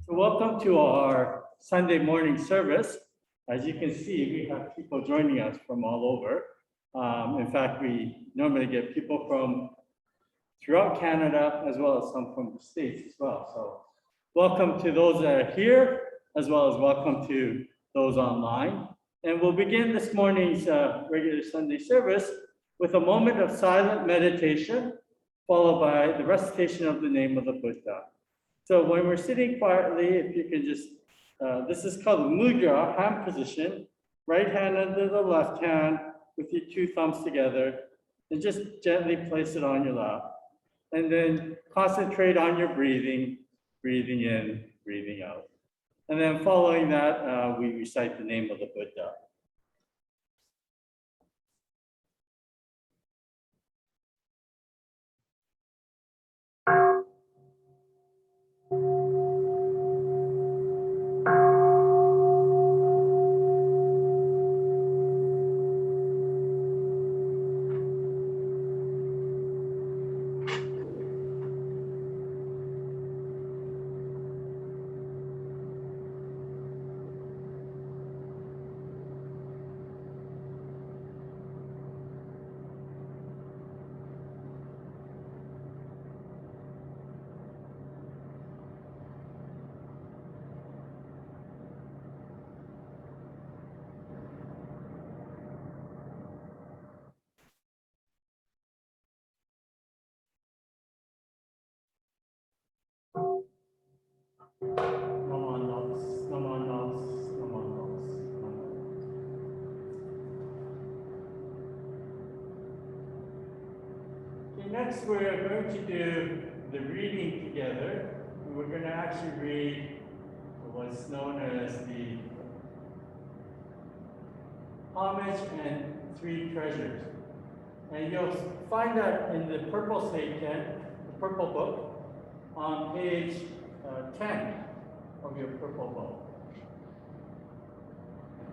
So welcome to our Sunday morning service. As you can see, we have people joining us from all over. In fact, we normally get people from throughout Canada, as well as some from the States as well. So welcome to those that are here, as well as welcome to those online. And we'll begin this morning's regular Sunday service with a moment of silent meditation, followed by the recitation of the name of the Buddha. So when we're sitting quietly, if you can just, this is called the mudra, hand position, right hand under the left hand with your two thumbs together, and just gently place it on your lap. And then concentrate on your breathing, breathing in, breathing out. And then following that, we recite the name of the Buddha. Next, we're going to do the reading together. We're going to actually read what's known as the Homage and Three Treasures. And you'll find that in the purple slate tent, the purple book, on page 10 of your purple book.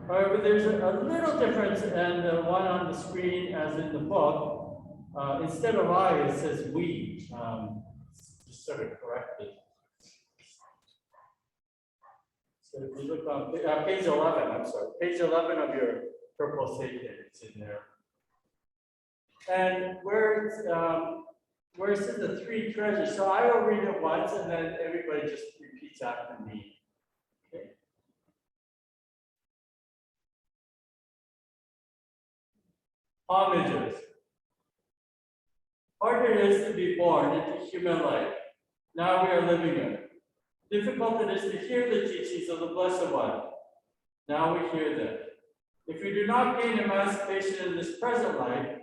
However, there's a little difference in the one on the screen as in the book. Instead of I, it says we, just sort of corrected. So if you look on page 11, I'm sorry, page 11 of your purple slate, it's in there. And where it says the three treasures, so I will read it once and then everybody just repeats after me. Okay. Homages. Hard it is to be born into human life. Now we are living it. Difficult it is to hear the teachings of the Blessed One. Now we hear them. If we do not gain emancipation in this present life,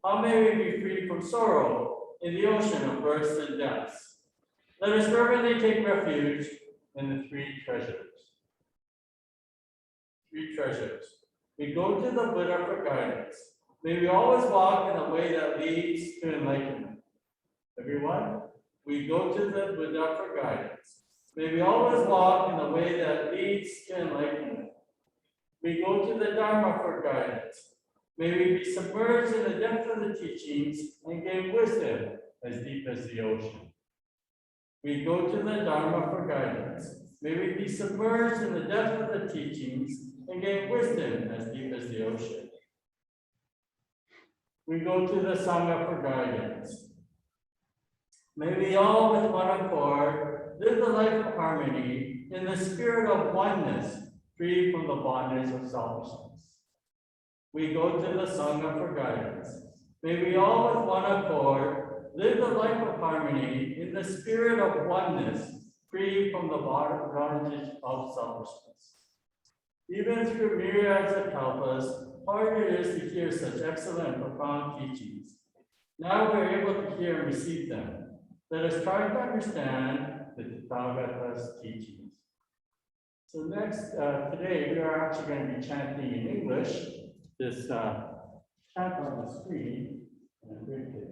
how may we be free from sorrow in the ocean of births and deaths? Let us fervently take refuge in the three treasures. Three treasures. We go to the Buddha for guidance. May we always walk in a way that leads to enlightenment. Everyone, we go to the Buddha for guidance. May we always walk in a way that leads to enlightenment. We go to the Dharma for guidance. May we be submerged in the depth of the teachings and gain wisdom as deep as the ocean. We go to the Dharma for guidance. May we be submerged in the depth of the teachings and gain wisdom as deep as the ocean. We go to the Sangha for guidance. May we all with one accord live the life of harmony in the spirit of oneness, free from the bondage of selfishness. We go to the Sangha for guidance. May we all with one accord live the life of harmony in the spirit of oneness, free from the bondage of selfishness. Even through myriads of kalpas, hard it is to hear such excellent and profound teachings. Now we are able to hear and receive them. Let us try to understand the Tathagata's teachings. So next, today we are actually going to be chanting in English. This chant on the screen, and I'm going to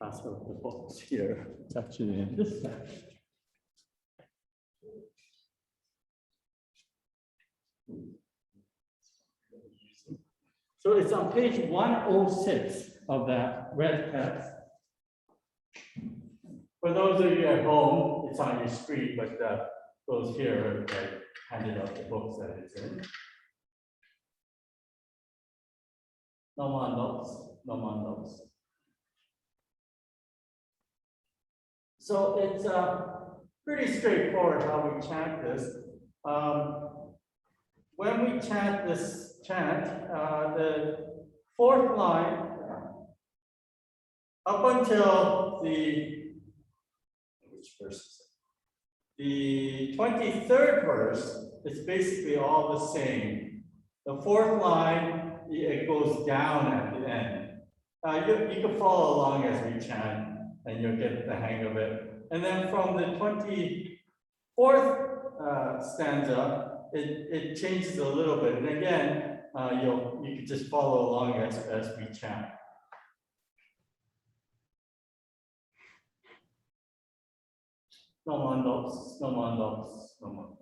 pass out the books here. It's actually in this section. So it's on page 106 of that red text. For those of you at home, it's on your screen, but goes here, I handed out the books that it's in. No mandalas, no mandalas. So it's pretty straightforward how we chant this. When we chant this chant, the fourth line, up until which verse is it? The 23rd verse, it's basically all the same. The fourth line, it goes down at the end. You can follow along as we chant, and you'll get the hang of it. And then from the 24th stanza, it changes a little bit. And again, you can just follow along as we chant. No mandalas, no mandalas, no mandalas.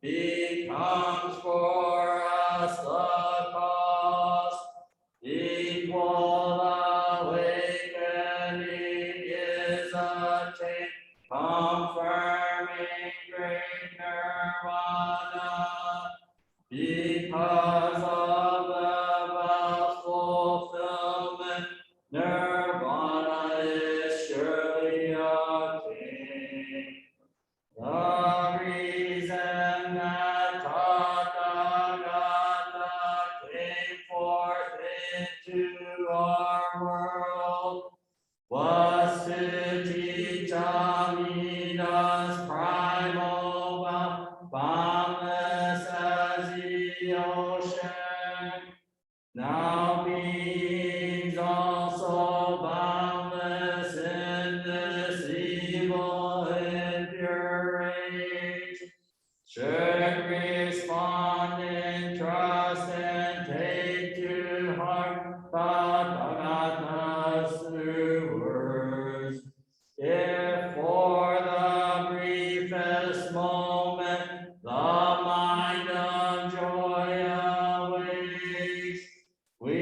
Becomes for us the cause, equal awakening is attained, confirming great nirvana. because of the vow's fulfillment, nirvana is surely attained. The reason that Tathagata came forth into our world was to teach Amida's primal boundless as the ocean. Now beings also boundless in this evil impure age should respond in trust and take to heart Tathagata's true words. If for the briefest moment the mind of joy awakes, we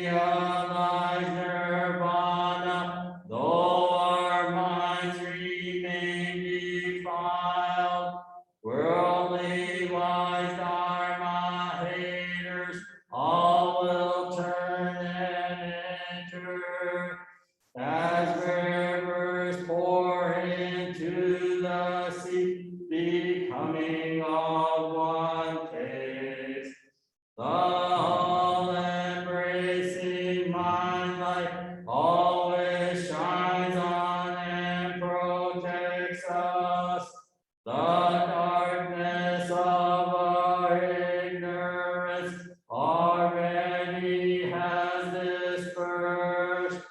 realize nirvana, though our minds remain defiled. Worldly wise dharma haters all will turn and enter as rivers pour into the sea, becoming of one taste. The all-embracing mind light always shines on and protects us. The darkness of our ignorance already has dispersed,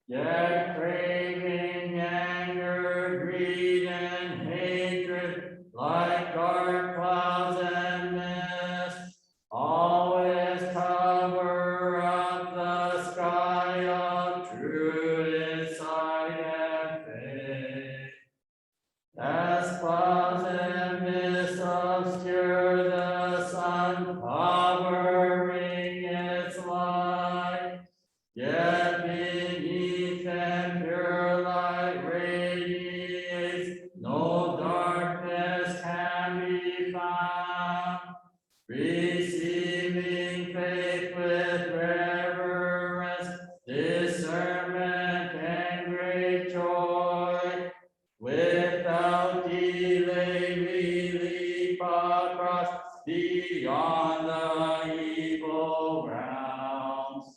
yet craving, anger, greed, and hatred, like dark clouds and mist, always cover up the sky of true insight and faith. As clouds and mist obscure the sun, covering its light, yet beneath them pure light radiates, no darkness can be found. Receiving faith with reverence, discernment, and great joy, without delay we leap across beyond the evil realms.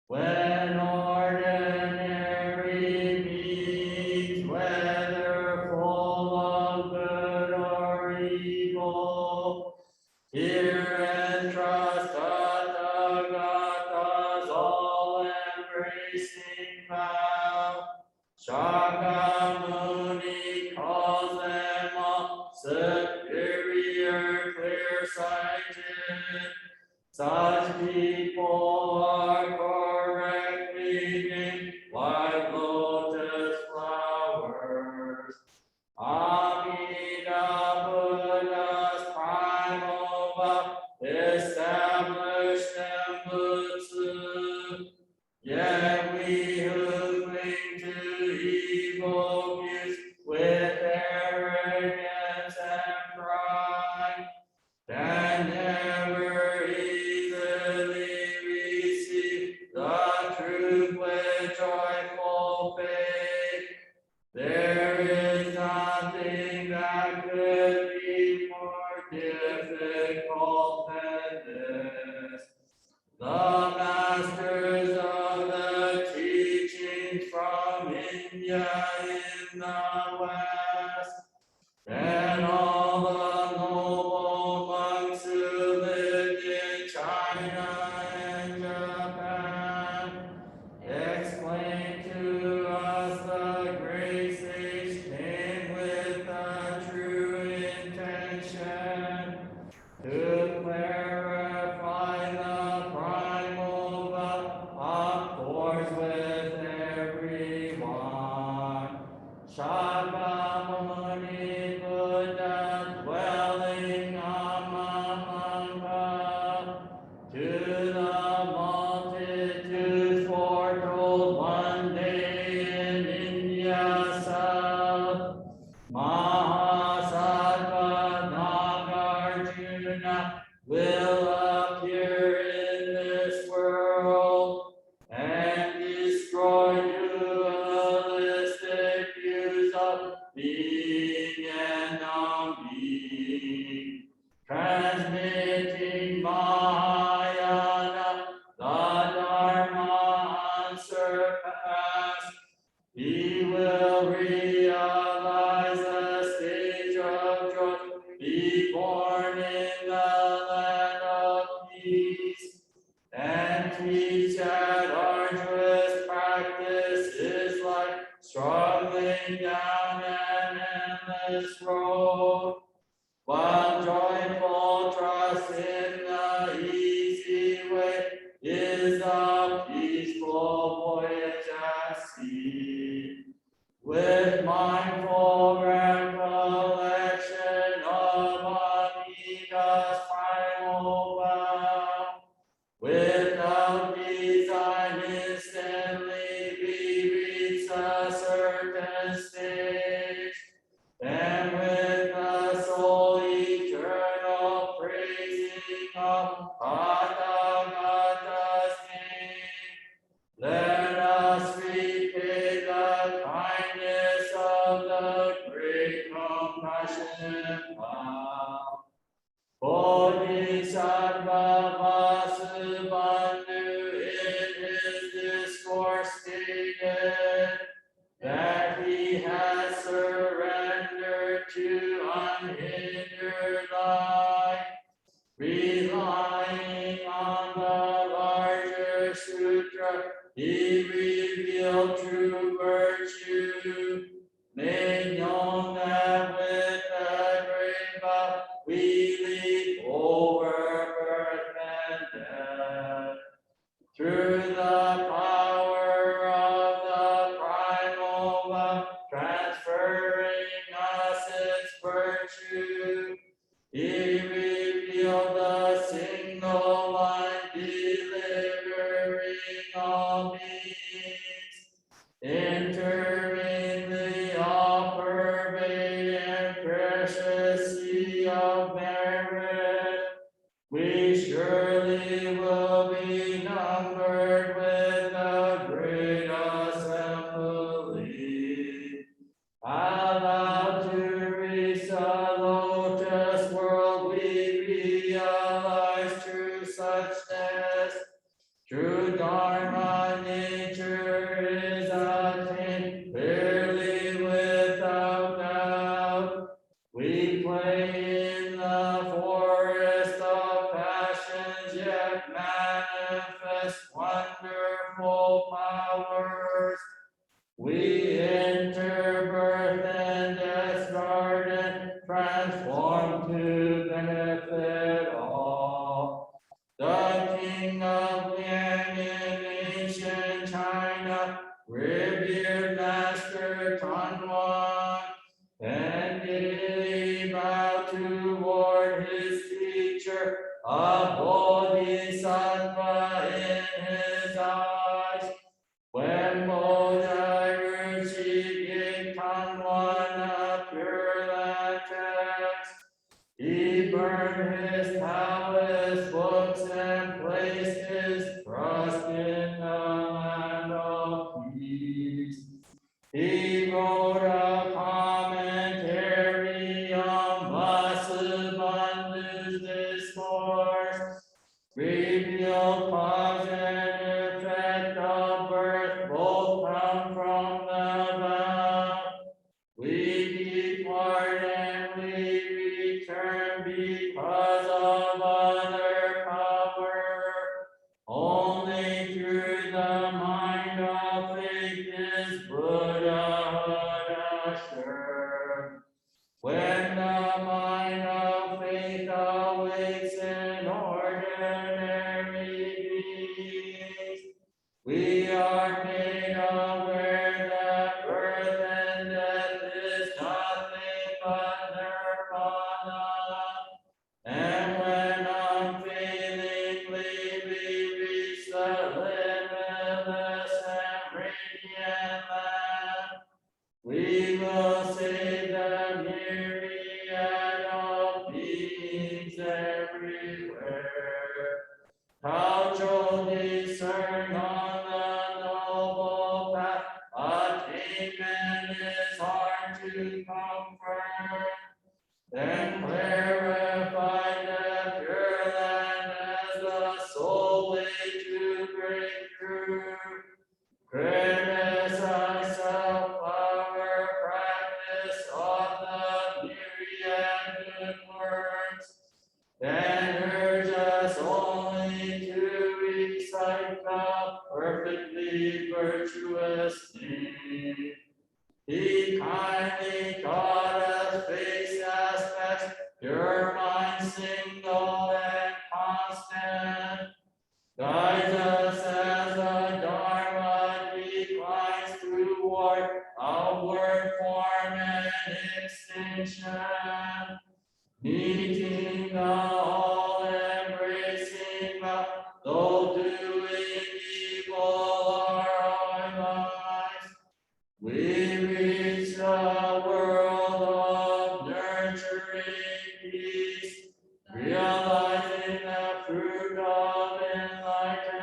When ordinary beings, whether full of good or evil, hear and trust Tathagata's all-embracing vow, Shakyamuni calls them all superior, clear-sighted. Such people are correctly named like lotus flowers. Amida Buddha's primal vow established Nembutsu. Yet we who cling to evil views with arrogance and pride can never easily receive the truth with joyful faith. There is nothing that could be more difficult than this. The masters of the teachings from India in the West, and all the noble monks who lived in China and Japan, explain to us the great sage came with a true intention to clarify the primal vow, of course with everyone. Shakyamuni Buddha dwelling Amamanga, to the multitude foretold one day in India south, Mahasattva Nagarjuna will an endless road, while joyful trust in the easy way is a peaceful voyage at sea. With mindful recollection of Amiga's final vow, without design instantly we reach a certain stage, and with the soul eternal praising of Akhtagawa's name, let us repay the kindness of the great compassionate vow. Bodhisattva Vasubandhu in his discourse stated that he has surrendered to unhindered life, relying on the larger sutra he revealed true virtue, made known that with the great vow we leap over birth and death. Through the power of the primal vow, transferring us its virtue, he revealed the single line delivering all beings, entering the all-pervading precious sea of merit. We surely will be numbered with the great assembly. Allowed to reach the lotus world, we realize true suchness. True Dharma nature is attained clearly without doubt. We play in the forest of passions, yet manifest wonderful powers. We enter birth and death's garden, transformed to benefit all. The King of Liang in ancient China, revered Master Tanwan, and daily bowed toward his teacher, a bodhisattva in his eyes. When Bodhi gave Tanwan a pure land text, he burned his palace books and placed his trust in the land of peace. He wrote a commentary on Vasubandhu's discourse, revealed cause and effect of birth both come from the vow. We depart and we return because of other power. Only through the mind of faith is Buddhahood assured. When the mind of faith awakes in ordinary beings, we are made aware that birth and death is nothing but nirvana. And when unfailingly we reach the limitless and radiant land, we will save the myriad of beings everywhere. Cultural discern on the noble path, attainment is hard to confirm. Then clarify the pure land as the sole way to breakthrough. Criticize self-power, practice of the myriad good works, then urge us only to recite the perfectly virtuous name. He kindly goddess, face aspects, pure mind, single and constant. Guides us as the Dharma declines toward outward form and extinction. Meeting the all embracing the though doing evil our lives, we reach the world of nurturing peace, realizing the fruit of enlightenment.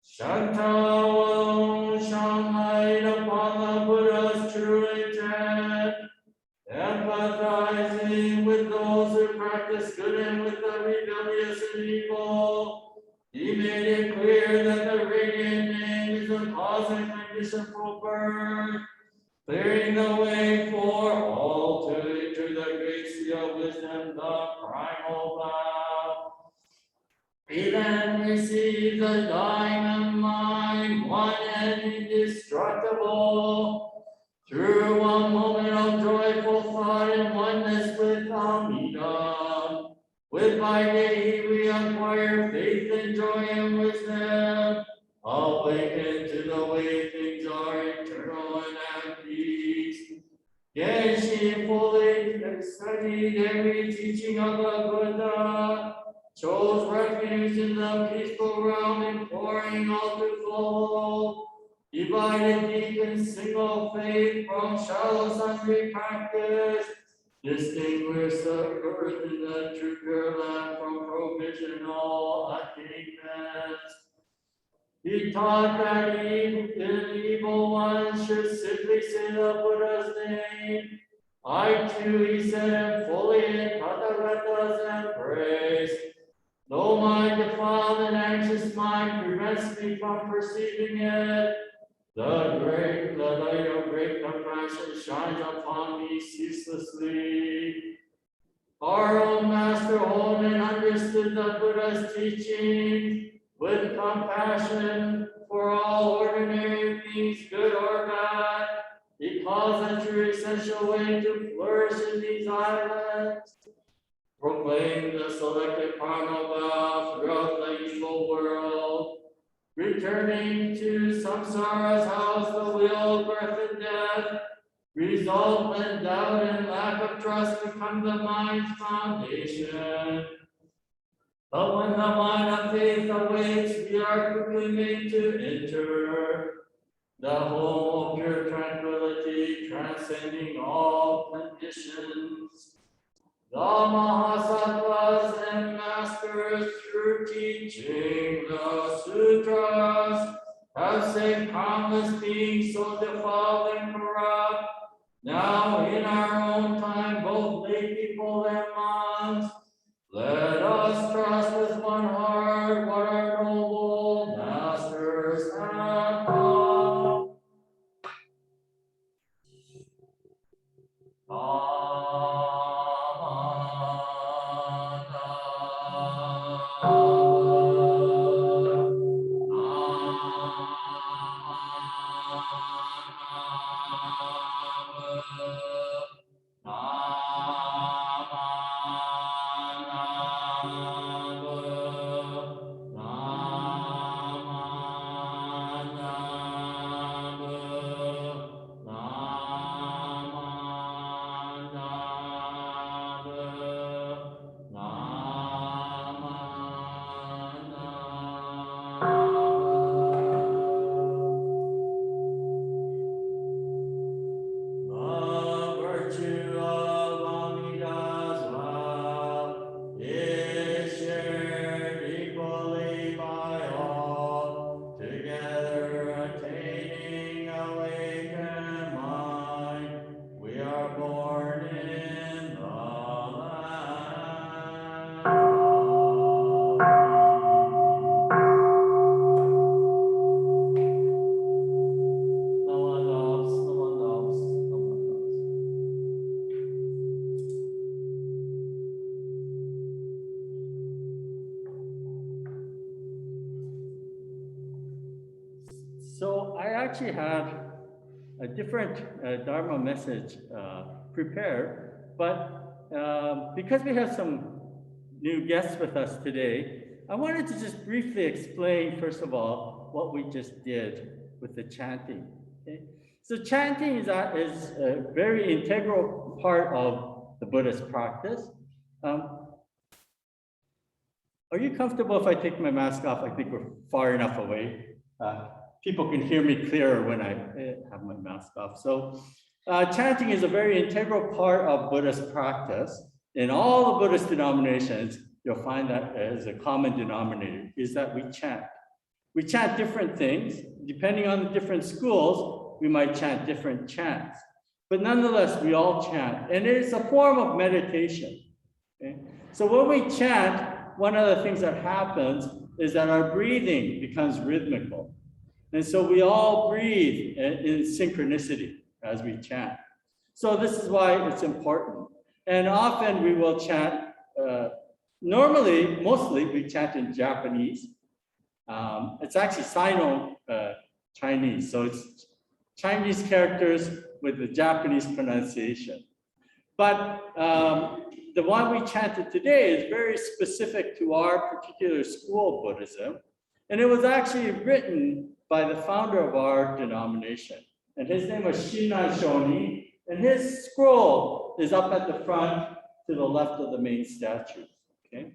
Shanta shine light upon the Buddha's true intent, empathizing with those who practice good and with the rebellious and evil. He made it clear that the radiant name is a cause and condition for birth, clearing the way for all to enter the great sea of wisdom, the primal vow. He then receives a diamond mind, one and indestructible. Through one moment of joyful thought and oneness with Amida, with by day we acquire faith and joy and wisdom, awaken to the way things are eternal and at peace. Yet she fully studied every teaching of the Buddha, chose refuge in the peaceful realm, imploring all to follow. Divided deep in single faith from shallow sundry practice, distinguish the earth in the true pure land from provisional attainments. He taught that evil ones should simply say the Buddha's name. I too, he said, am fully in Akhtagawa's embrace. Though my defiled and anxious mind prevents me from perceiving it, the light of great compassion shines upon me ceaselessly. Our own Master Holman understood the Buddha's teaching with compassion for all ordinary beings, good or bad. He calls the true essential way to flourish in these islands. Proclaim the selected karma vow throughout the evil world. Returning to samsara's house, the wheel of birth and death, resolve when doubt and lack of trust become the mind's foundation. But when the mind of faith awaits, we are quickly made to enter the home of pure tranquility, transcending all conditions. The Mahasattvas and Masters, through teaching the sutras, have saved countless beings so defiled and corrupt. Now, in our own time, both lay people and monks, let us trust with one heart what our noble masters have taught. So I actually had a different Dharma message prepared, but because we have some new guests with us today, I wanted to just briefly explain, first of all, what we just did with the chanting. Okay? So chanting is a very integral part of the Buddhist practice. Are you comfortable if I take my mask off? I think we're far enough away. People can hear me clearer when I have my mask off. So chanting is a very integral part of Buddhist practice. In all the Buddhist denominations, you'll find that as a common denominator is that we chant. We chant different things. Depending on the different schools, we might chant different chants. But nonetheless, we all chant. And it is a form of meditation. Okay? So when we chant, one of the things that happens is that our breathing becomes rhythmical. And so we all breathe in synchronicity as we chant. So this is why it's important. And often we will chant, mostly we chant in Japanese. It's actually Sino-Chinese, so it's Chinese characters with the Japanese pronunciation. But the one we chanted today is very specific to our particular school of Buddhism. And it was actually written by the founder of our denomination. And his name was Shinran Shoni. And his scroll is up at the front to the left of the main statue. Okay?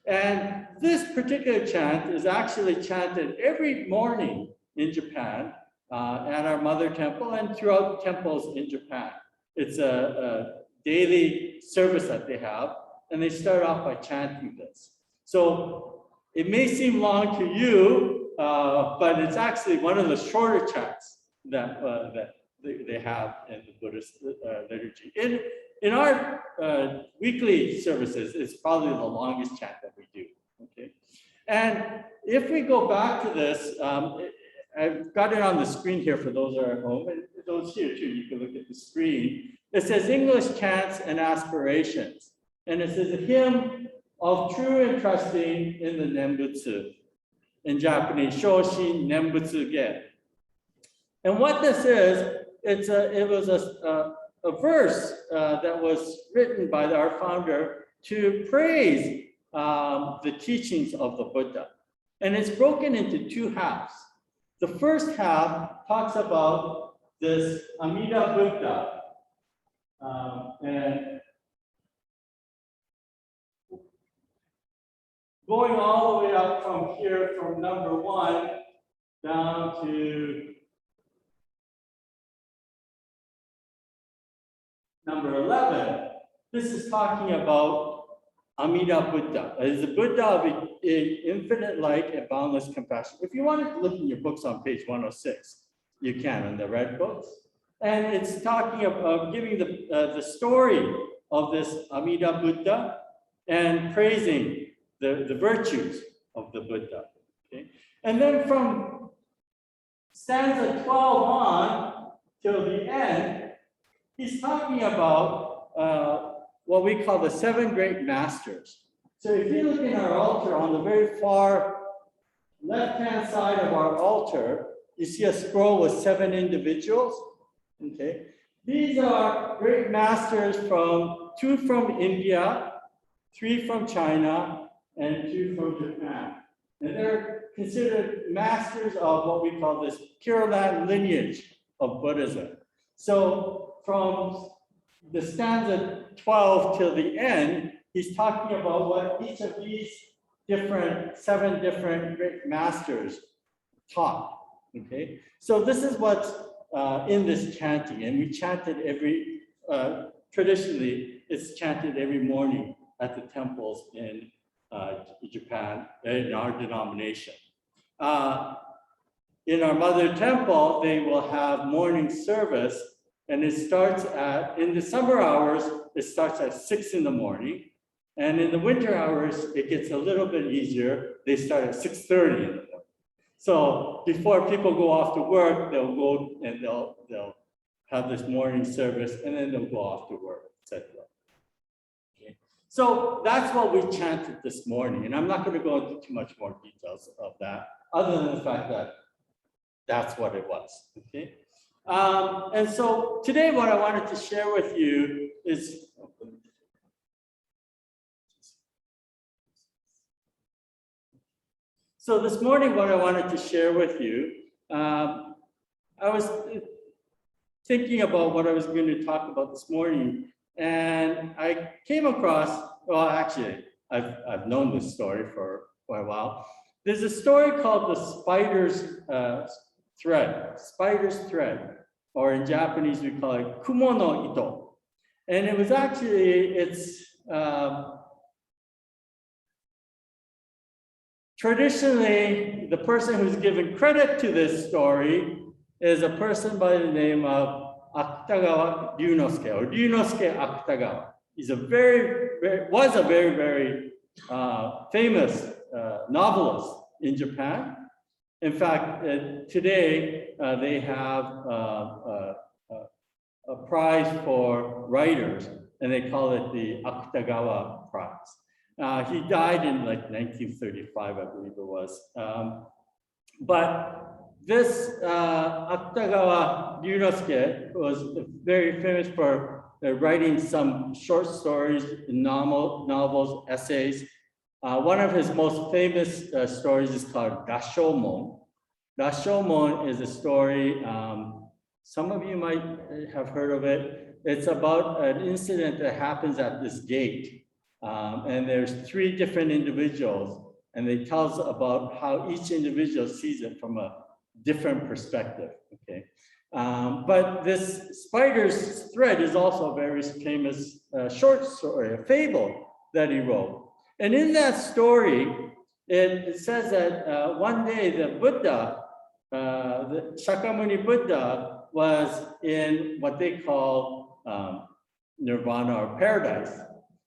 And this particular chant is actually chanted every morning in Japan at our mother temple and throughout temples in Japan. It's a daily service that they have, and they start off by chanting this. So it may seem long to you, but it's actually one of the shorter chants that they have in the Buddhist liturgy. In our weekly services, it's probably the longest chant that we do. Okay, and if we go back to this, I've got it on the screen here for those that are at home, and those here too. You can look at the screen. It says English chants and aspirations, and it says a hymn of true and trusting in the Nembutsu. In Japanese, Shoshin Nembutsu Ge. And what this is, it was a verse that was written by our founder to praise the teachings of the Buddha. And it's broken into two halves. The first half talks about this Amida Buddha. And going all the way up from here, from number 1 down to number 11, this is talking about Amida Buddha. It is the Buddha of infinite light and boundless compassion. If you wanted to look in your books on page 106, you can, in the red books. And it's talking about giving the story of this Amida Buddha and praising the virtues of the Buddha. Okay? And then from stanza 12 on till the end, he's talking about what we call the 7 great masters. So if you look in our altar on the very far left-hand side of our altar, you see a scroll with 7 individuals. Okay, these are great masters from 2 from India, 3 from China, and 2 from Japan. And they're considered masters of what we call this Pure Land lineage of Buddhism. So from the stanza 12 till the end, he's talking about what each of these 7 different great masters taught. Okay, so this is what's in this chanting, and we chanted traditionally, it's chanted every morning at the temples in Japan, in our denomination. In our mother temple, they will have morning service, and it starts in the summer hours, it starts at 6 in the morning, and in the winter hours, it gets a little bit easier. They start at 6:30 in the morning. So before people go off to work, they'll go and they'll have this morning service, and then they'll go off to work, etc. Okay. So that's what we chanted this morning, and I'm not going to go into too much more details of that, other than the fact that that's what it was. Okay. And so today what I wanted to share with you is, so this morning what I wanted to share with you, I was thinking about what I was going to talk about this morning, and I came across, well, actually, I've known this story for quite a while. There's a story called the Spider's Thread, or in Japanese we call it Kumo no Ito. And it was actually, traditionally, the person who's given credit to this story is a person by the name of Akhtagawa Ryunosuke, or Ryunosuke Akhtagawa. He's was a very famous novelist in Japan. In fact, today they have a prize for writers, and they call it the Akhtagawa Prize. He died in like 1935, I believe it was. But this Akhtagawa Ryunosuke was very famous for writing some short stories, novels, essays. One of his most famous stories is called Rashomon. Rashomon is a story, some of you might have heard of it. It's about an incident that happens at this gate. And there's 3 different individuals, and they tell us about how each individual sees it from a different perspective, okay? But this Spider's Thread is also a very famous short story, a fable that he wrote. And in that story, it says that one day the Buddha, the Shakyamuni Buddha, was in what they call nirvana or paradise.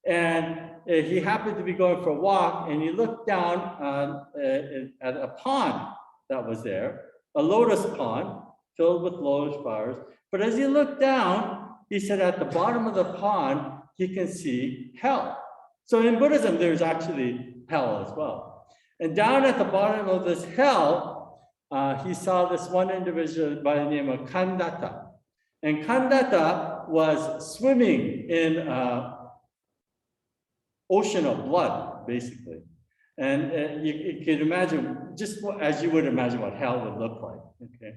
And he happened to be going for a walk, and he looked down at a pond that was there, a lotus pond filled with lotus flowers. But as he looked down, he said at the bottom of the pond, he can see hell. So in Buddhism, there's actually hell as well. And down at the bottom of this hell, he saw this one individual by the name of Kandata. And Kandata was swimming in ocean of blood, basically. And you can imagine, just as you would imagine what hell would look like, okay?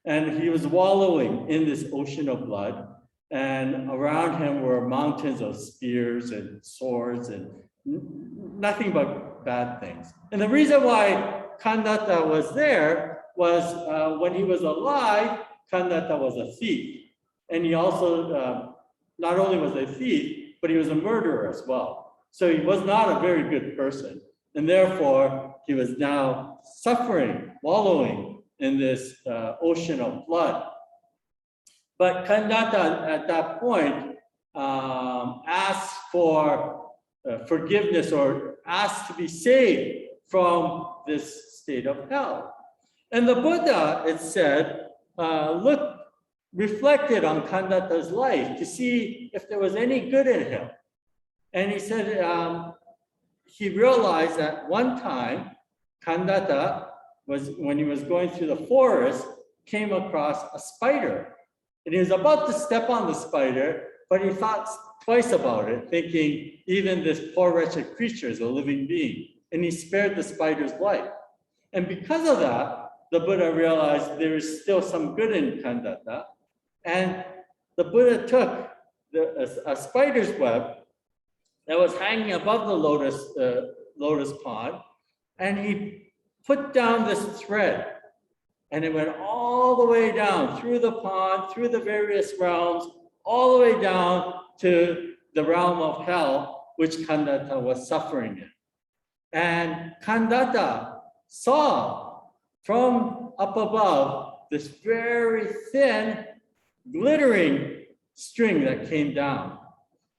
And he was wallowing in this ocean of blood, and around him were mountains of spears and swords and nothing but bad things. And the reason why Kandata was there was when he was alive, Kandata was a thief. And he also, not only was a thief, but he was a murderer as well. So he was not a very good person. And therefore, he was now suffering, wallowing in this ocean of blood. But Kandata at that point asked for forgiveness, or asked to be saved from this state of hell. And the Buddha, it said, reflected on Kandata's life to see if there was any good in him. And he said he realized that one time Kandata was, when he was going through the forest, came across a spider. And he was about to step on the spider, but he thought twice about it, thinking even this poor wretched creature is a living being. And he spared the spider's life. And because of that, the Buddha realized there is still some good in Kandata. And the Buddha took a spider's web that was hanging above the lotus pond, and he put down this thread, and it went all the way down through the pond, through the various realms, all the way down to the realm of hell, which Kandata was suffering in. And Kandata saw from up above this very thin, glittering string that came down.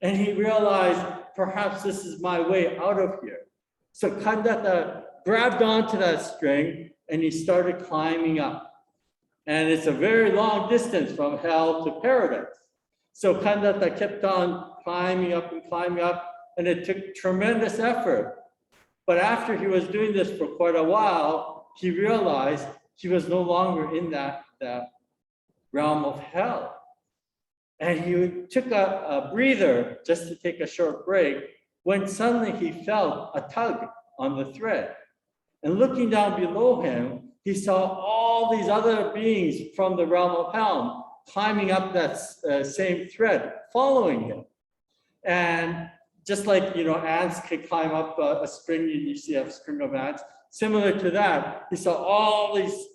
And he realized, perhaps this is my way out of here. So Kandata grabbed onto that string and he started climbing up. And it's a very long distance from hell to paradise. So Kandata kept on climbing up, and it took tremendous effort. But after he was doing this for quite a while, he realized he was no longer in that realm of hell. And he took a breather just to take a short break when suddenly he felt a tug on the thread. And looking down below him, he saw all these other beings from the realm of hell climbing up that same thread, following him. And just like, ants can climb up a string, you see a string of ants, similar to that, he saw all these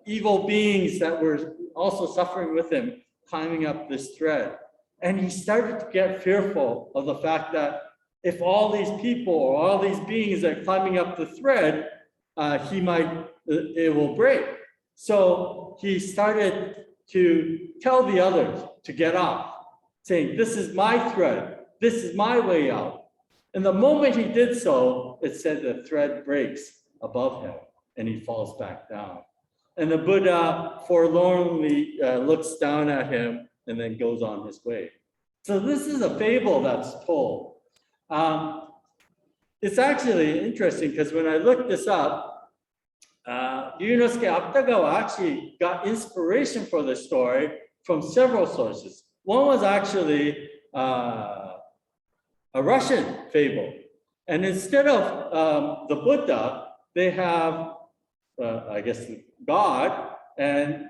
evil beings that were also suffering with him, climbing up this thread. And he started to get fearful of the fact that if all these people or all these beings are climbing up the thread, it will break. So he started to tell the others to get off, saying, this is my thread, this is my way out. And the moment he did so, it said the thread breaks above him and he falls back down. And the Buddha forlornly looks down at him and then goes on his way. So this is a fable that's told. It's actually interesting because when I looked this up, Ryunosuke Akhtagawa actually got inspiration for this story from several sources. One was actually a Russian fable. And instead of the Buddha, they have, I guess, God. And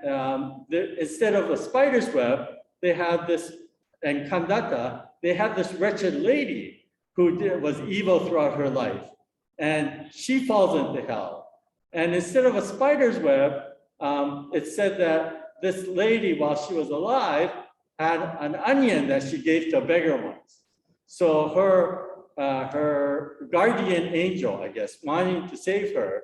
instead of a spider's web, they have this, and Kandata, they have this wretched lady who was evil throughout her life. And she falls into hell. And instead of a spider's web, it said that this lady, while she was alive, had an onion that she gave to beggar once. So her guardian angel, I guess, wanting to save her,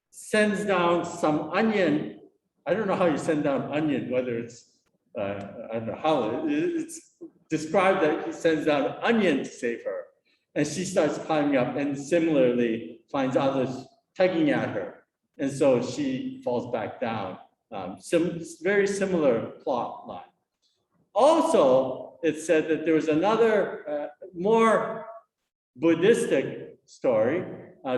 sends down some onion. I don't know how you send down onion, whether it's, I don't know how, it's described that he sends down an onion to save her. And she starts climbing up and similarly finds others tugging at her. And so she falls back down. Very similar plot line. Also, it said that there was another more Buddhistic story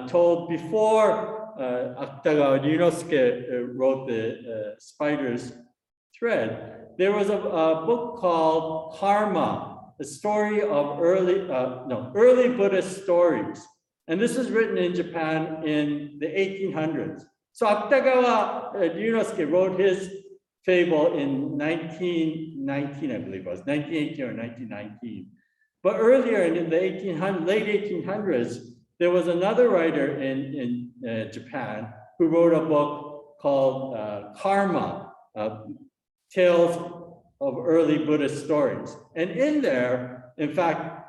told before Akhtagawa Ryunosuke wrote the Spider's Thread. There was a book called Karma, a story of early Buddhist stories. And this was written in Japan in the 1800s. So Akhtagawa Ryunosuke wrote his fable in 1919, I believe it was, 1918 or 1919. But earlier in the late 1800s, there was another writer in Japan who wrote a book called Karma, Tales of Early Buddhist Stories. And in there, in fact,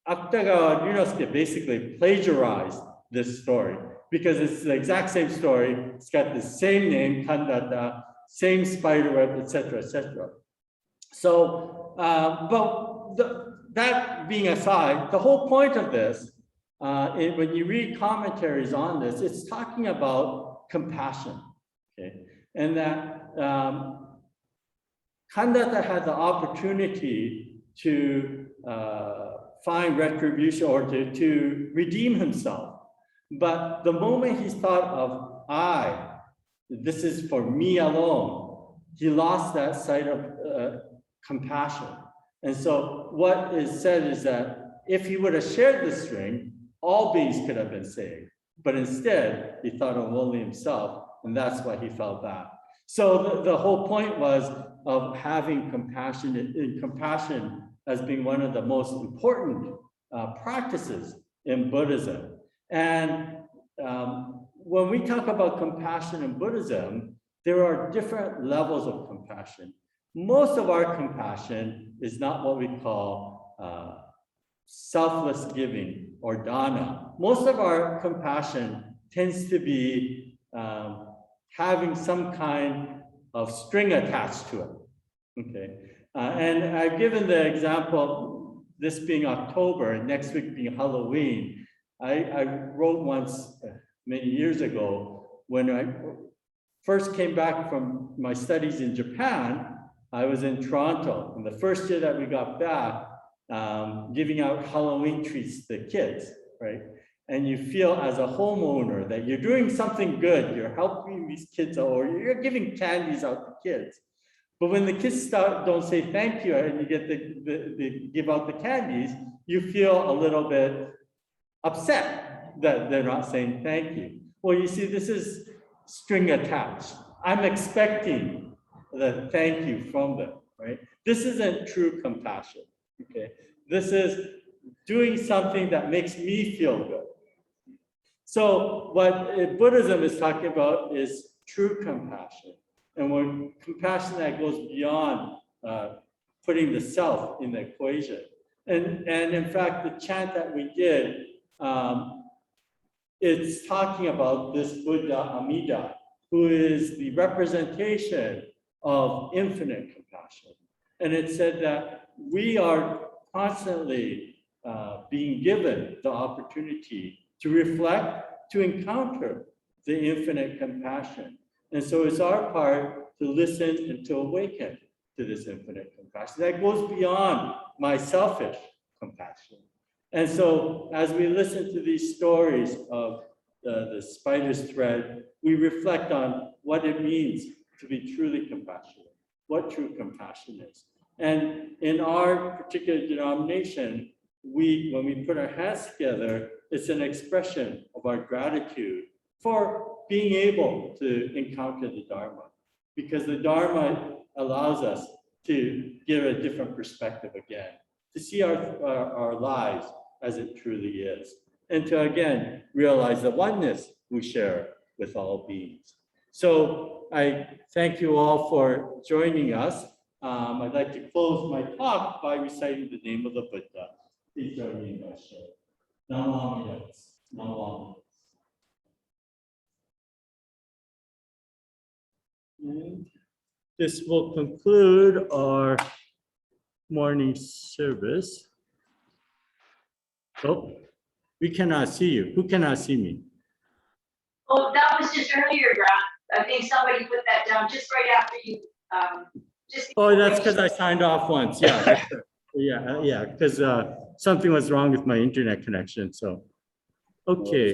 Akhtagawa Ryunosuke basically plagiarized this story because it's the exact same story. It's got the same name, Kandata, same spiderweb, etc., etc. So, that being aside, the whole point of this, when you read commentaries on this, it's talking about compassion, okay? And that Kandata had the opportunity to find retribution or to redeem himself. But the moment he thought of, this is for me alone, he lost that sight of compassion. And so what is said is that if he would have shared the string, all beings could have been saved. But instead, he thought of only himself, and that's why he fell back. So the whole point was of having compassion, and compassion as being one of the most important practices in Buddhism. And when we talk about compassion in Buddhism, there are different levels of compassion. Most of our compassion is not what we call selfless giving or dana. Most of our compassion tends to be having some kind of string attached to it, okay? And I've given the example, this being October and next week being Halloween. I wrote once many years ago when I first came back from my studies in Japan. I was in Toronto, and the first year that we got back, giving out Halloween treats to the kids, right? and you feel as a homeowner that you're doing something good, you're helping these kids out, or you're giving candies out to kids. But when the kids don't say thank you and you get the give out the candies, you feel a little bit upset that they're not saying thank you. Well, you see, this is string attached. I'm expecting the thank you from them, right? This isn't true compassion, okay? This is doing something that makes me feel good. So what Buddhism is talking about is true compassion. And when compassion that goes beyond putting the self in the equation. And in fact, the chant that we did, it's talking about this Buddha Amida, who is the representation of infinite compassion. And it said that we are constantly being given the opportunity to reflect, to encounter the infinite compassion. And so it's our part to listen and to awaken to this infinite compassion that goes beyond my selfish compassion. And so as we listen to these stories of the spider's thread, we reflect on what it means to be truly compassionate, what true compassion is. And in our particular denomination, when we put our hands together, it's an expression of our gratitude for being able to encounter the Dharma, because the Dharma allows us to give a different perspective again, to see our lives as it truly is, and to again realize the oneness we share with all beings. So I thank you all for joining us. I'd like to close my talk by reciting the name of the Buddha. Please join me in my share. Namo Amida. Namo Amida. This will conclude our morning service. Oh, we cannot see you. Who cannot see me? Oh, that was just earlier, Grant. I think somebody put that down just right after you. Oh, that's because I signed off once. Yeah, yeah, because something was wrong with my internet connection. So, okay.